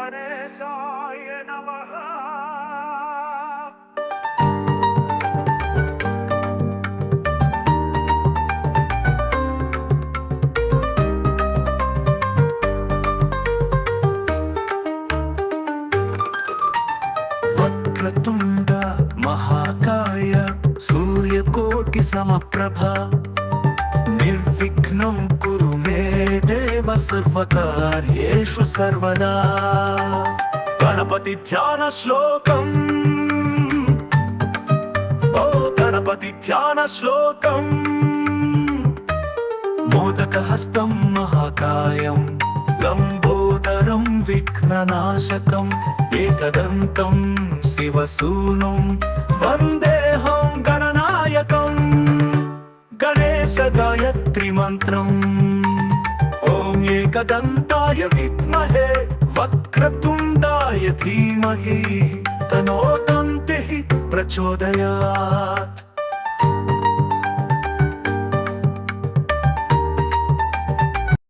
गणेशाय नमः। वक्रतुंड महाकाय सूर्यकोटि समप्रभ निर्विघ्नं कुरु मे देव सर्वकार्येषु सर्वदा। गणपति ध्यान श्लोकम् ओ गणपति ध्यान श्लोकम् मोदकहस्तं महाकायं लंबोदरं विघ्ननाशकम् एकदन्तं शिवसूनुं वन्देऽहं गणनायकम्। गणेश गायत्री मंत्रम् ॐ एकदन्ताय विद्महे वक्रतुण्डाय धीमहि तन्नो दन्तिः प्रचोदयात्।